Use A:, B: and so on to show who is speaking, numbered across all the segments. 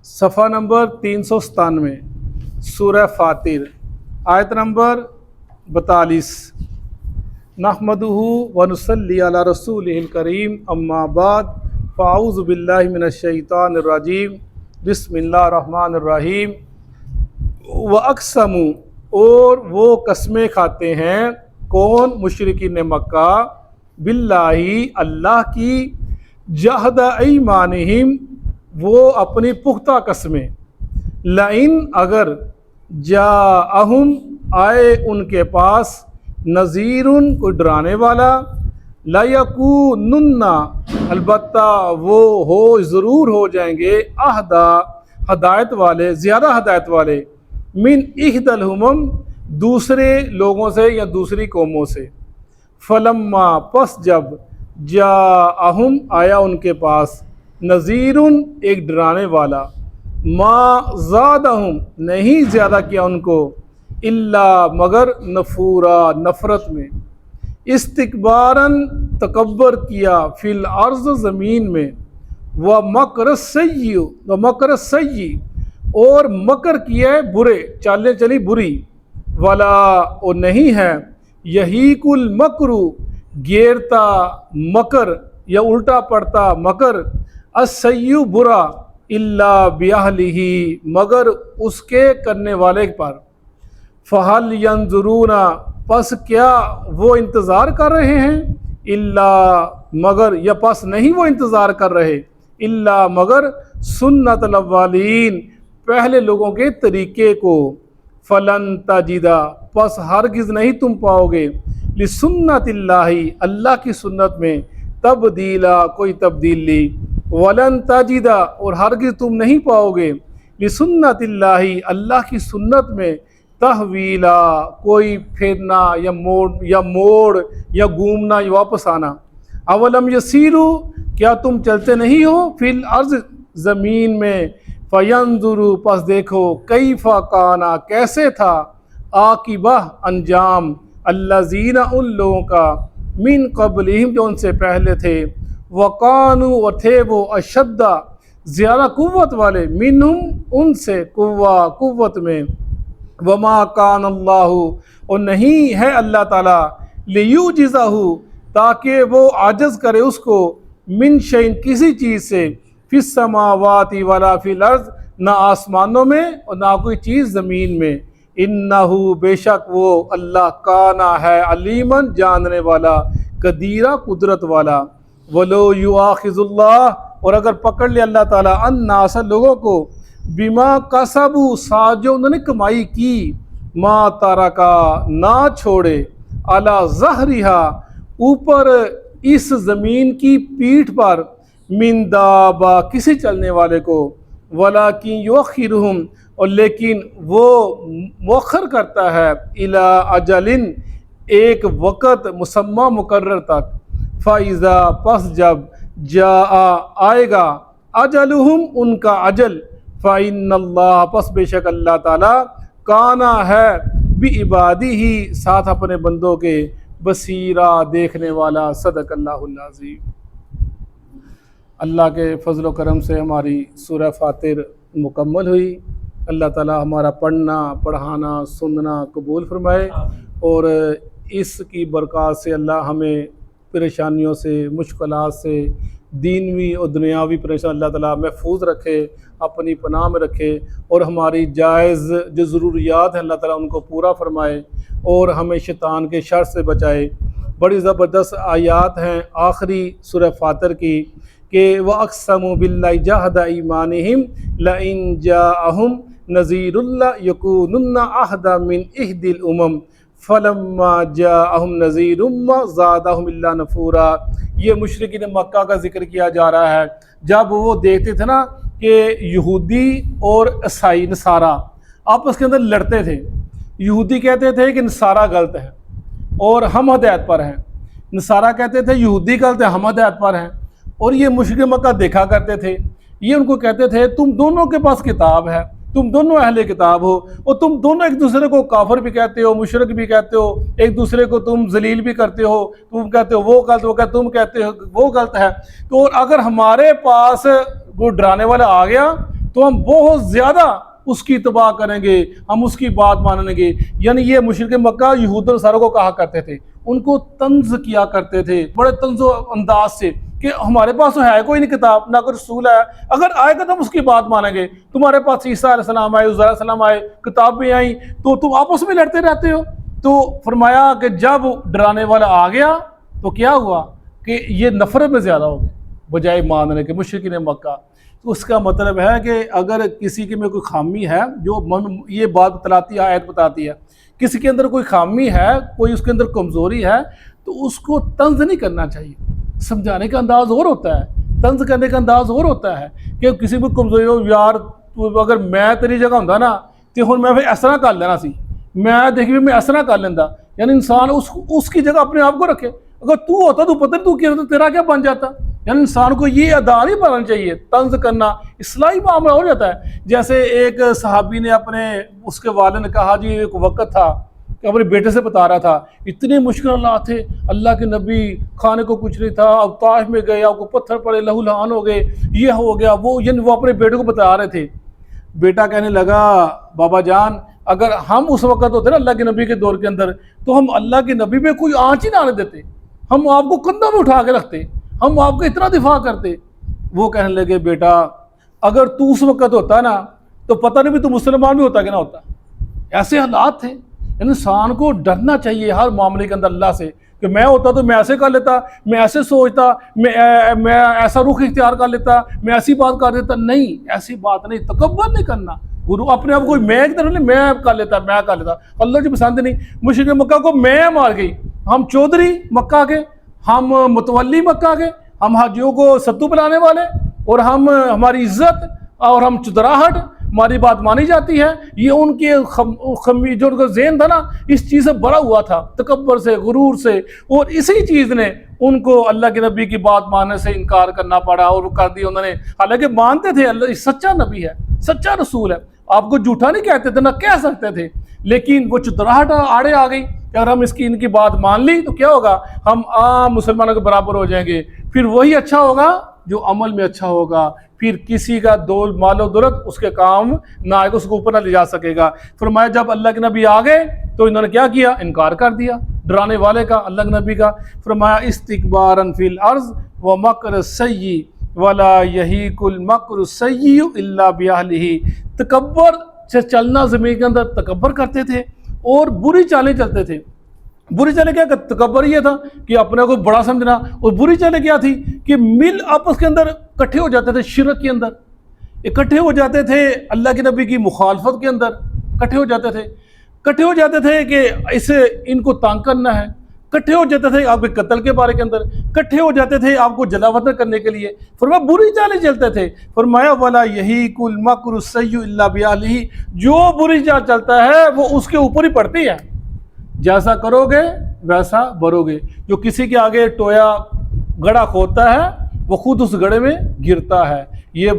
A: صفحہ نمبر 397 سورہ فاطر آیت نمبر 42۔ نحمدہ ونصلی علی رسولہ الکریم اما بعد فاعوذ باللہ من الشیطان الرجیم بسم اللہ الرحمن الرحیم۔ وَأَقْسَمُوا، اور وہ قسمیں کھاتے ہیں کون؟ مشرکین مکہ، باللہ، اللہ کی، جہد ایمانہم، وہ اپنی پختہ قسمیں، لئن، اگر، جاءہم، آئے ان کے پاس، نذیرٌ، کوئی ڈرانے والا، لیکونن، البتہ وہ ہو ضرور ہو جائیں گے، اہدا، ہدایت والے، زیادہ ہدایت والے، من احد الامم، دوسرے لوگوں سے یا دوسری قوموں سے۔ فلما، پس جب، جاءہم، آیا ان کے پاس، نذیرٌ، ایک ڈرانے والا، ما زادہم، نہیں زیادہ کیا ان کو، الا، مگر، نفورا، نفرت میں، استکباراً، تکبر کیا، فی الارض، زمین میں، ومکر السیء، اور مکر کیا ہے برے، چالیں چلی بری، ولا، اور نہیں ہے، یحیق المکر، گیرتا مکر یا الٹا پڑتا مکر، السیء، برا، الا باہلہ، مگر اس کے کرنے والے پر۔ فہل ینظرون، پس کیا وہ انتظار کر رہے ہیں، الا، مگر، یا پس نہیں وہ انتظار کر رہے، الا، مگر، سنت الاولین، پہلے لوگوں کے طریقے کو، فلن تجدا، پس ہرگز نہیں تم پاؤ گے، لسنت اللہ، اللہ کی سنت میں، تبدیلا، کوئی تبدیلی، ولن تجدا، اور ہرگز تم نہیں پاؤ گے، لسنت اللہ، اللہ کی سنت میں، تحویلا، کوئی پھرنا یا موڑ یا گھومنا یا واپس آنا۔ اولم یسیرو، کیا تم چلتے نہیں ہو، فی الارض، زمین میں، فینظروا، پس دیکھو، کیف کانا، کیسے تھا، عاقبہ، انجام، الذین، ان لوگوں کا، من قبلہم، جو ان سے پہلے تھے، وقانوا، اور تھے وہ، اشد، زیادہ قوت والے، منہم، ان سے، قوت میں، وما کان اللہ، اور نہیں ہے اللہ تعالیٰ، لیعجزہ، تاکہ وہ عاجز کرے اس کو، من شیء، کسی چیز سے، فی السماوات ولا فی الارض، نہ آسمانوں میں اور نہ کوئی چیز زمین میں، انہ، بے شک وہ اللہ، کانا ہے، علیماً، جاننے والا، قدیرہ، قدرت والا۔ ولو یؤاخذ اللہ، اور اگر پکڑ لے اللہ تعالیٰ، الناس، لوگوں کو، بما کسبوا، ساتھ جو انہوں نے کمائی کی، ما ترکا، نہ چھوڑے، علی ظہرہا، اوپر اس زمین کی پیٹھ پر، من دابہ، کسی چلنے والے کو، ولیکن یؤخرہم، اور لیکن وہ مؤخر کرتا ہے، الی اجل، ایک وقت مسمى، مقرر تک، فَإِذَا، پس جب، جاء، آئے گا، اجلہم، ان کا اجل، فَإِنَّ اللَّهَ، پس بے شک اللہ تعالیٰ، کانا ہے، بعبادہ، ساتھ اپنے بندوں کے، بصیرا، دیکھنے والا۔ صدق اللہ العظیم۔ اللہ کے فضل و کرم سے ہماری سورہ فاطر مکمل ہوئی۔ اللہ تعالیٰ ہمارا پڑھنا، پڑھانا، سننا قبول فرمائے، اور اس کی برکات سے اللہ ہمیں پریشانیوں سے، مشکلات سے، دینوی اور دنیاوی پریشان اللہ تعالیٰ محفوظ رکھے، اپنی پناہ میں رکھے، اور ہماری جائز جو ضروریات ہیں اللہ تعالیٰ ان کو پورا فرمائے، اور ہمیں شیطان کے شر سے بچائے۔ بڑی زبردست آیات ہیں آخری سورہ فاطر کی، کہ وَأَقْسَمُوا بِاللَّهِ جَهْدَ أَيْمَانِهِمْ لَئِن جَاءَهُمْ نَذِيرٌ لَّيَكُونُنَّ أَهْدَىٰ مِنْ إِحْدِ الْأُمَمِ فَلَمَّا جَاءَهُمْ نَذِيرٌ مَّا زَادَهُمْ إِلَّا نُفُورًا۔ یہ مشرکین مکہ کا ذکر کیا جا رہا ہے، جب وہ دیکھتے تھے نا کہ یہودی اور عیسائی، نصارہ، آپس کے اندر لڑتے تھے۔ یہودی کہتے تھے کہ نصارہ غلط ہے اور ہم ہدایت پر ہیں، نصارہ کہتے تھے یہودی غلط ہے، ہم ہدایت پر ہیں۔ اور یہ مشرک مکہ دیکھا کرتے تھے، یہ ان کو کہتے تھے تم دونوں کے پاس کتاب ہے، تم دونوں اہل کتاب ہو، اور تم دونوں ایک دوسرے کو کافر بھی کہتے ہو، مشرک بھی کہتے ہو، ایک دوسرے کو تم ذلیل بھی کرتے ہو، تم کہتے ہو وہ غلط، وہ کہتے تم کہتے ہو وہ غلط ہے۔ تو اگر ہمارے پاس کوئی ڈرانے والا آ گیا تو ہم بہت زیادہ اس کی اتباع کریں گے، ہم اس کی بات مانیں گے۔ یعنی یہ مشرک مکہ یہود و نصارہ کو کہا کرتے تھے، ان کو طنز کیا کرتے تھے بڑے طنز و انداز سے کہ ہمارے پاس تو ہے کوئی نہیں کتاب، نہ کوئی رسول ہے، اگر آئے گا تو ہم اس کی بات مانیں گے۔ تمہارے پاس عیسیٰ علیہ السلام آئے، عزیر علیہ السلام آئے، کتاب بھی آئیں، تو تم آپس میں لڑتے رہتے ہو۔ تو فرمایا کہ جب ڈرانے والا آ گیا تو کیا ہوا کہ یہ نفرت میں زیادہ ہو گئے بجائے ماننے کے مشرکین مکہ۔ تو اس کا مطلب ہے کہ اگر کسی کے میں کوئی خامی ہے، جو یہ بات بتلاتی ہے، آیت بتاتی ہے، کسی کے اندر کوئی خامی ہے، کوئی اس کے اندر کمزوری ہے، تو اس کو طنز نہیں کرنا چاہیے۔ سمجھانے کا انداز اور ہوتا ہے، طنز کرنے کا انداز اور ہوتا ہے کہ کسی کو کمزوری ہو، یار تو اگر میں تیری جگہ ہوں نا تو ہن میں اس طرح کر لینا سی، میں دیکھی میں اس طرح کر لینا۔ یعنی انسان اس کی جگہ اپنے آپ کو رکھے، اگر تو ہوتا تو پتہ نہیں تو کیا ہوتا، تیرا کیا بن جاتا۔ یعنی انسان کو یہ ادا نہیں بننا چاہیے، طنز کرنا اصلاحی معاملہ ہو جاتا ہے۔ جیسے ایک صحابی نے اپنے اس کے والد نے کہا، جی ایک وقت تھا کہ اپنے بیٹے سے بتا رہا تھا، اتنے مشکل حالات تھے، اللہ کے نبی، کھانے کو کچھ نہیں تھا، اب طائف میں گئے، آپ کو پتھر پڑے، لہو لہان ہو گئے، یہ ہو گیا وہ، یعنی وہ اپنے بیٹے کو بتا رہے تھے۔ بیٹا کہنے لگا، بابا جان اگر ہم اس وقت ہوتے نا اللہ کے نبی کے دور کے اندر، تو ہم اللہ کے نبی پہ کوئی آنچ ہی نہ آنے دیتے، ہم آپ کو کندھوں میں اٹھا کے رکھتے، ہم آپ کا اتنا دفاع کرتے۔ وہ کہنے لگے، بیٹا اگر تو اس وقت ہوتا نا تو پتہ نہیں بھی تو مسلمان بھی ہوتا کہ نہ ہوتا۔ ایسے حالات تھے۔ انسان کو ڈرنا چاہیے ہر معاملے کے اندر اللہ سے، کہ میں ہوتا تو میں ایسے کر لیتا، میں ایسے سوچتا، میں ایسا رخ اختیار کر لیتا، میں ایسی بات کر دیتا۔ نہیں، ایسی بات نہیں، تکبر نہیں کرنا، اپنے آپ کو میں ایک طرح نہیں، میں کر لیتا، میں کر لیتا، اللہ جی پسند نہیں۔ مشرک مکہ کو میں مار گئی، ہم چودھری مکہ کے، ہم متولی مکہ کے، ہم حاجیوں کو ستو پلانے والے، اور ہماری عزت اور ہم چدراہٹ، ہماری بات مانی جاتی ہے۔ یہ ان کے جو ان کا ذہن تھا نا، اس چیز سے بڑا ہوا تھا، تکبر سے، غرور سے، اور اسی چیز نے ان کو اللہ کے نبی کی بات ماننے سے انکار کرنا پڑا، اور کر دیا انہوں نے۔ حالانکہ مانتے تھے اللہ سچا نبی ہے، سچا رسول ہے، آپ کو جھوٹا نہیں کہتے تھے، نہ کہہ سکتے تھے، لیکن وہ چتراہٹ آڑے آ گئی کہ اگر ہم ان کی بات مان لی تو کیا ہوگا، ہم عام مسلمانوں کے برابر ہو جائیں گے۔ پھر وہی اچھا ہوگا جو عمل میں اچھا ہوگا، پھر کسی کا مال و دولت اس کے کام نہ آئے گا، اس کو اوپر نہ لے جا سکے گا۔ فرمایا جب اللہ کے نبی آ گئے تو انہوں نے کیا کیا، انکار کر دیا ڈرانے والے کا، اللہ کے نبی کا۔ فرمایا استکبارا فی الارض ومکر السیئ ولا یحیق المکر السیئ الا باہلہ۔ تکبر سے چلنا، زمین کے اندر تکبر کرتے تھے اور بری چالیں چلتے تھے۔ بری چالیں کیا، تکبر یہ تھا کہ اپنے کو بڑا سمجھنا، اور بری چالیں کیا تھی کہ مل آپس کے اندر اکٹھے ہو جاتے تھے، شرک کے اندر اکٹھے ہو جاتے تھے، اللہ کے نبی کی مخالفت کے اندر اکٹھے ہو جاتے تھے، اکٹھے ہو جاتے تھے کہ اسے ان کو تنگ کرنا ہے، اکٹھے ہو جاتے تھے آپ کے قتل کے بارے کے اندر، اکٹھے ہو جاتے تھے آپ کو جلا وطن کرنے کے لیے۔ فرمایا بری چالیں چلتے تھے۔ فرمایا ولا یحیق المکر السیئ الا باہلہ، جو بری چال چلتا ہے وہ اس کے اوپر ہی پڑتی ہے، جیسا کرو گے ویسا بھرو گے۔ جو کسی کے آگے ٹویا گڑھا کھودتا ہے وہ خود اس گڑھے میں گرتا ہے۔ یہ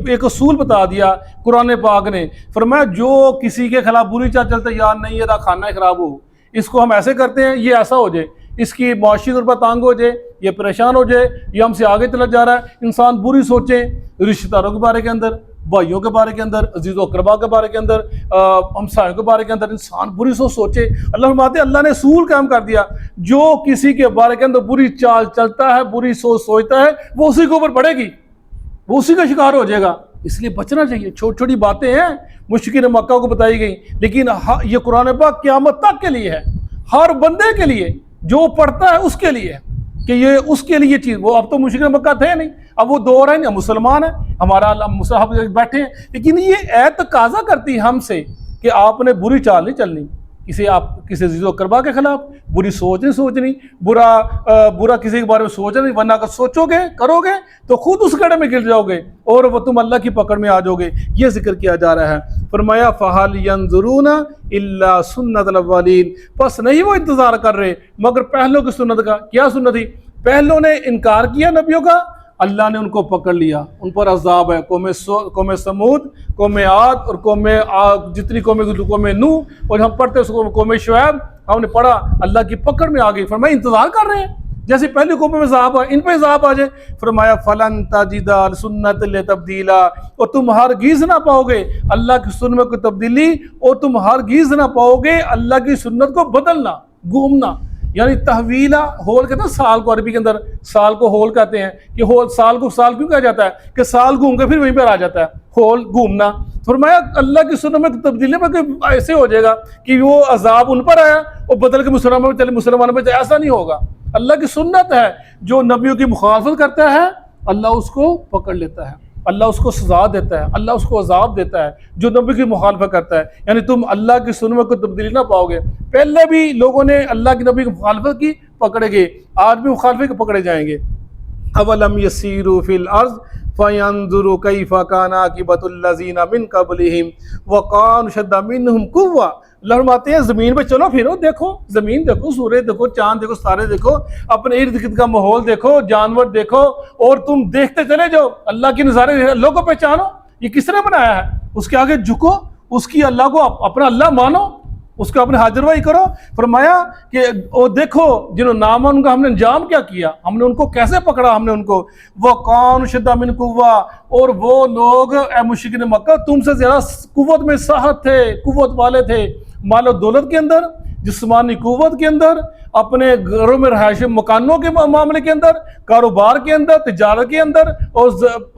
A: ایک اصول بتا دیا قرآن پاک نے۔ فرمایا جو کسی کے خلاف بری چال چلتا ہے، یار نہیں یہ کھانا خراب ہو، اس کو ہم ایسے کرتے ہیں، یہ ایسا ہو جائے، اس کی معاشی طور پر تانگ ہو جائے، یہ پریشان ہو جائے، یہ ہم سے آگے چلا جا رہا ہے۔ انسان بری سوچے رشتہ داروں کے بارے کے اندر، بھائیوں کے بارے کے اندر، عزیز و اقربا کے بارے کے اندر، ہمسایوں کے بارے کے اندر، انسان بری سوچے۔ اللہ فرماتے ہیں اللہ نے اصول قائم کر دیا، جو کسی کے بارے کے اندر بری چال چلتا ہے، بری سوچتا ہے، وہ اسی کے اوپر پڑے گی، وہ اسی کا شکار ہو جائے گا۔ اس لیے بچنا چاہیے۔ چھوٹی چھوٹی باتیں ہیں مشرکین مکہ کو بتائی گئی، لیکن یہ قرآن پاک قیامت تک کے لیے ہے، ہر بندے کے لیے جو پڑھتا ہے اس کے لیے، کہ یہ اس کے لیے چیز۔ وہ اب تو مشرکین مکہ تھے نہیں، اب وہ دور ہے نہیں، مسلمان ہیں، ہمارا مصحف بیٹھے ہیں، لیکن یہ ایت تقاضا کرتی ہے ہم سے کہ آپ نے بری چال نہیں چلنی، کسی عزیز و اقربا کے خلاف بری سوچ نہیں سوچنی، برا کسی کے بارے میں سوچنا نہیں، ورنہ اگر سوچو گے کرو گے تو خود اس گڑھے میں گر جاؤ گے اور وہ تم اللہ کی پکڑ میں آ جاؤ گے۔ یہ ذکر کیا جا رہا ہے۔ فرمایا فَهَلْ يَنظُرُونَ إِلَّا سُنَّتَ الْأَوَّلِينَ، بس نہیں وہ انتظار کر رہے مگر پہلوں کی سنت کا۔ کیا سنت تھی؟ پہلوں نے انکار کیا نبیوں کا، اللہ نے ان کو پکڑ لیا، ان پر عذاب ہے۔ قوم سمود، قوم عاد اور جتنی قوم نوح، اور ہم پڑھتے اس کو قوم شعیب، ہم نے پڑھا اللہ کی پکڑ میں آ گئی۔ فرمایا انتظار کر رہے ہیں، جیسے پہلی قوموں میں عذاب آئے ان پہ عذاب آ جائے. فرمایا فلن تجد لسنت اللہ تبدیلا، اور تم ہرگز نہ پاؤ گے اللہ کی سنت میں کوئی تبدیلی، اور تم ہرگز نہ پاؤ گے اللہ کی سنت کو بدلنا گھومنا. یعنی تحویلہ ہول کہتے ہیں سال کو، عربی کے اندر سال کو ہول کہتے ہیں کہ ہول سال کو سال کیوں کہا جاتا ہے کہ سال گھوم کے پھر وہیں پر آ جاتا ہے ہول گھومنا. فرمایا اللہ کی سنت میں تبدیلی میں ایسے ہو جائے گا کہ وہ عذاب ان پر آیا اور بدل کے مسلمانوں میں چلے، مسلمانوں میں ایسا نہیں ہوگا. اللہ کی سنت ہے جو نبیوں کی مخالفت کرتا ہے اللہ اس کو پکڑ لیتا ہے، اللہ اس کو سزا دیتا ہے، اللہ اس کو عذاب دیتا ہے جو نبی کی مخالفت کرتا ہے. یعنی تم اللہ کی سنت میں کوئی تبدیلی نہ پاؤ گے. پہلے بھی لوگوں نے اللہ کی نبی کی مخالفت کی، پکڑے گئے، آج بھی مخالفت کے پکڑے جائیں گے. اولم یسیروا فی الارض فینظروا کیف کان عاقبۃ الذین من قبلہم وکانوا اشد منہم قوۃ. اللہ فرماتے ہیں زمین پہ چلو پھرو، دیکھو زمین دیکھو، سورج دیکھو، چاند دیکھو، ستارے دیکھو، اپنے ارد گرد کا ماحول دیکھو، جانور دیکھو، اور تم دیکھتے چلے جاؤ اللہ کے نظارے. اللہ کو پہچانو یہ کس نے بنایا ہے، اس کے آگے جھکو، اس کی اللہ کو اپنا اللہ مانو، اس کو اپنے حاضروائی کرو. فرمایا کہ وہ دیکھو جنہوں نام ان کا ہم نے انجام کیا کیا، ہم نے ان کو کیسے پکڑا، ہم نے ان کو وَقَانُ شَدَّ مِنْ قُوَّةٍ، اور وہ لوگ اے مشرکین مکہ تم سے زیادہ قوت میں صحت تھے، قوت والے تھے، مال و دولت کے اندر، جسمانی قوت کے اندر، اپنے گھروں میں رہائش مکانوں کے معاملے کے اندر، کاروبار کے اندر، تجارت کے اندر، اور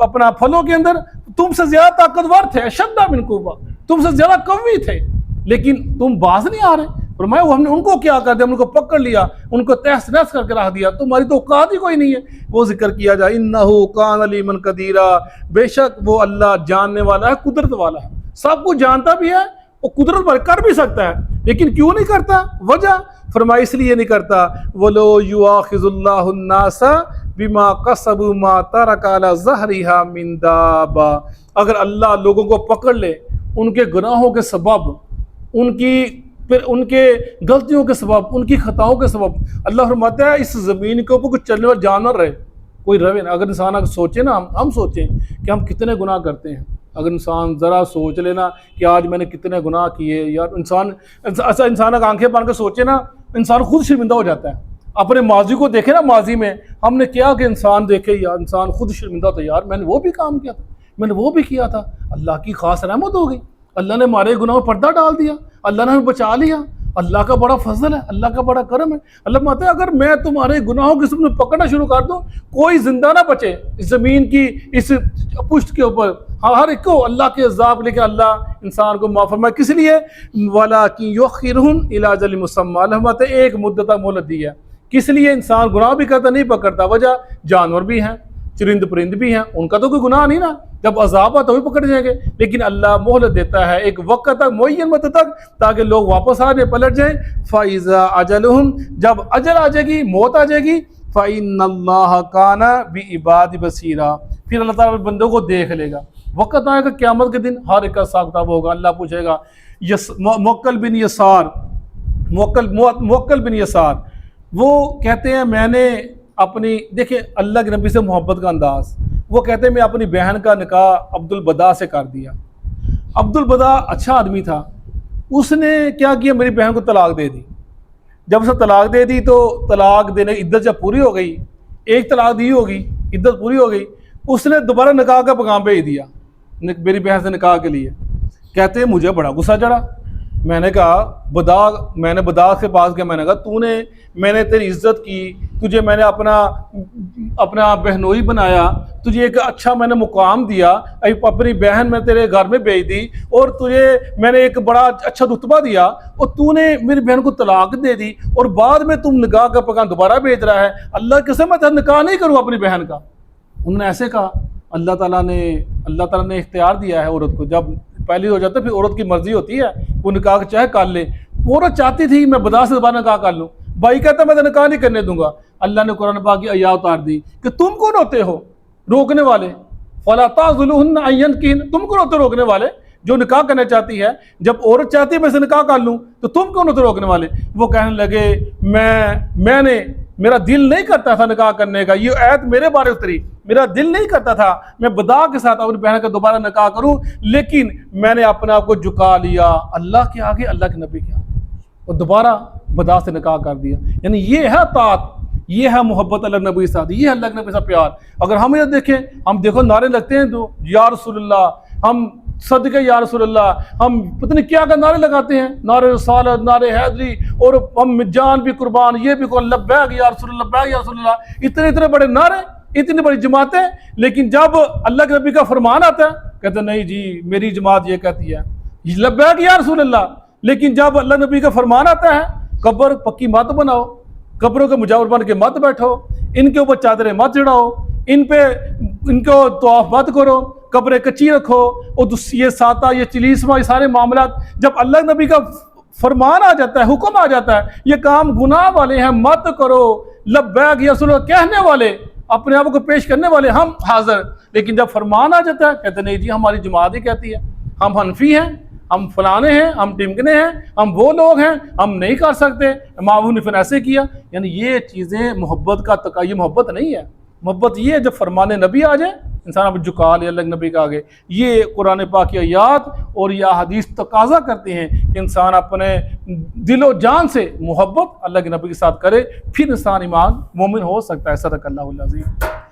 A: اپنا پھلوں کے اندر تم سے زیادہ طاقتور تھے. شدہ من قوہ، تم سے زیادہ قوی تھے، لیکن تم باز نہیں آ رہے. فرمایا ہم نے ان کو کیا کر دیا، ہم ان کو پکڑ لیا، ان کو تہس نہس کر کے رکھ دیا، تمہاری تو اوقات ہی کوئی نہیں ہے. وہ ذکر کیا جائے انہو کان علیما قدیرا، بے شک وہ اللہ جاننے والا ہے، قدرت والا ہے، سب کچھ جانتا بھی ہے، وہ قدرت پر کر بھی سکتا ہے، لیکن کیوں نہیں کرتا؟ وجہ فرمایا اس لیے نہیں کرتا وَلَوْ يُؤَاخِذُ اللَّهُ النَّاسَ بِمَا كَسَبُوا مَا تَرَكَ عَلَى ظَهْرِهَا مِن دَابَّةٍ. اگر اللہ لوگوں کو پکڑ لے ان کے گناہوں کے سبب، ان کے غلطیوں کے سبب، ان کی خطاؤں کے سبب، اللہ فرماتا ہے اس زمین کے اوپر کچھ چلنے والا جانور رہے، کوئی رہے نا. اگر انسان اگر سوچے نا، ہم سوچیں کہ ہم کتنے گناہ کرتے ہیں، اگر انسان ذرا سوچ لینا کہ آج میں نے کتنے گناہ کیے یار، انسان اگر آنکھیں بن کے سوچے نا، انسان خود شرمندہ ہو جاتا ہے. اپنے ماضی کو دیکھے نا، ماضی میں ہم نے کیا کہ انسان دیکھے یار، انسان خود شرمندہ ہوتا ہے، یار میں نے وہ بھی کام کیا تھا، میں نے وہ بھی کیا تھا. اللہ کی خاص رحمت ہو گئی، اللہ نے ہمارے گناہوں پر پردہ ڈال دیا، اللہ نے ہمیں بچا لیا. اللہ کا بڑا فضل ہے، اللہ کا بڑا کرم ہے. اللہ فرماتا ہے اگر میں تمہارے گناہوں کی سب میں پکڑنا شروع کر دوں، کوئی زندہ نہ بچے اس زمین کی اس پشت کے اوپر، ہر ایک کو اللہ کے عذاب. لیکن اللہ انسان کو معاف فرمائے کس لیے؟ وَلَٰكِن يُؤَخِّرُهُمْ إِلَىٰ أَجَلٍ مُّسَمًّى. اللہ فرماتے ہیں ایک مدت تک مہلت دی ہے. کس لیے؟ انسان گناہ بھی کرتا نہیں پکڑتا. وجہ جانور بھی ہیں، چرند پرند بھی ہیں، ان کا تو کوئی گناہ نہیں نا، جب عذاب آتا وہ پکڑ جائیں گے. لیکن اللہ مہلت دیتا ہے ایک وقت تک، معین وقت تک، تاکہ لوگ واپس آ جائیں، پلٹ جائیں. فَإِذَا أَجَلُهُمْ، جب اجل آ جائے گی، موت آ جائے گی، فَإِنَّ اللَّهَ كَانَ بِعِبَادِهِ بَصِيرًا، پھر اللہ تعالیٰ بندوں کو دیکھ لے گا. وقت آئے گا قیامت کے دن، ہر ایک کا حساب کتاب ہوگا. اللہ پوچھے گا موکل بن یسار، وہ کہتے ہیں میں نے اپنی، دیکھیں اللہ کے نبی سے محبت کا انداز، وہ کہتے ہیں میں اپنی بہن کا نکاح عبد البدا سے کر دیا. عبد البدا اچھا آدمی تھا، اس نے کیا کیا، میری بہن کو طلاق دے دی. جب اسے طلاق دے دی تو طلاق دینے کی عدت جب پوری ہو گئی، ایک طلاق دی ہوگی، عدت پوری ہو گئی، اس نے دوبارہ نکاح کا پیغام بھیج دیا میری بہن سے نکاح کے لیے. کہتے ہیں مجھے بڑا غصہ چڑھا، میں نے کہا میں نے بدا کے پاس گیا، میں نے کہا میں نے تیری عزت کی، تجھے میں نے اپنا بہنوئی بنایا، تجھے ایک اچھا میں نے مقام دیا، اپنی بہن میں تیرے گھر میں بھیج دی، اور تجھے میں نے ایک بڑا اچھا رتبہ دیا، اور تو نے میری بہن کو طلاق دے دی، اور بعد میں تم نکاح کا پیغام دوبارہ بھیج رہا ہے. اللہ کی قسم میں نکاح نہیں کروں اپنی بہن کا. انہوں نے ایسے کہا. اللہ تعالیٰ نے اختیار دیا ہے عورت کو، جب پہلی ہو جاتا ہے پھر عورت کی مرضی ہوتی ہے، وہ نکاح چاہے کر لے. عورت چاہتی تھی میں بدا سے دوبارہ نکاح کر لوں، بھائی کہتا میں تو نکاح نہیں کرنے دوں گا. اللہ نے قرآن پاک کی آیات اتار دی کہ تم کون ہوتے ہو روکنے والے؟ فَلَا تَعْضُلُوهُنَّ أَن يَنكِحْنَ، تم کون ہوتے روکنے والے جو نکاح کرنا چاہتی ہے؟ جب عورت چاہتی ہے میں سے نکاح کر لوں تو تم کون ہوتے روکنے والے؟ وہ کہنے لگے میرا دل نہیں کرتا تھا نکاح کرنے کا، یہ آیت میرے بارے اتری، میرا دل نہیں کرتا تھا میں بدا کے ساتھ اپنی بہن کا دوبارہ نکاح کروں، لیکن میں نے اپنے آپ کو جھکا لیا اللہ کے آگے، اللہ کے نبی کے آگے، اور دوبارہ بدا سے نکاح کر دیا. یعنی یہ ہے طاعت یہ ہے محبت اللہ کے نبی کے ساتھ، یہ ہے اللہ کے نبی کے ساتھ پیار۔ اگر ہم یہ دیکھیں، ہم دیکھو نعرے لگتے ہیں تو یا رسول اللہ، ہم صدقہ یا رسول اللہ، ہم پتہ نہیں کیا نعرے لگاتے ہیں، نعرے رسالت، نعرے حیدری، اور ہم جان بھی قربان، یہ بھی قربان، لبیک یا رسول اللہ، لبیک یا رسول اللہ، اتنے بڑے نعرے، اتنی بڑی جماعتیں، لیکن جب اللہ کے نبی کا فرمان آتا ہے کہتے ہیں نہیں جی میری جماعت یہ کہتی ہے لبیک یا رسول اللہ، لیکن جب اللہ نبی کا فرمان آتا ہے قبر پکی مت بناؤ، قبروں کے مجاور بن کے مت بیٹھو، ان کے اوپر چادریں مت چڑھاؤ، ان کو طواف مت کرو، قبریں کچی رکھو، اور یہ ساتہ، یہ چلیسواں، یہ سارے معاملات، جب اللہ نبی کا فرمان آ جاتا ہے، حکم آ جاتا ہے، یہ کام گناہ والے ہیں مت کرو، لبیک یا رسول اللہ کہنے والے، اپنے آپ کو پیش کرنے والے ہم حاضر، لیکن جب فرمان آ جاتا ہے کہتے نہیں جی ہماری جماعت ہی کہتی ہے، ہم حنفی ہیں، ہم فلانے ہیں، ہم ٹمکنے ہیں، ہم وہ لوگ ہیں، ہم نہیں کر سکتے، امام ابو حنیفہ نے ایسے کیا۔ یعنی یہ چیزیں محبت کا یہ محبت نہیں ہے۔ محبت یہ ہے جب فرمان نبی آ جائے انسان اب جھکا لے اللہ کے نبی کے آگے۔ یہ قرآن پاک کی آیات اور یہ حدیث تقاضا کرتے ہیں کہ انسان اپنے دل و جان سے محبت اللہ کے نبی کے ساتھ کرے، پھر انسان ایمان مومن ہو سکتا ہے۔ صدق اللہ العظیم۔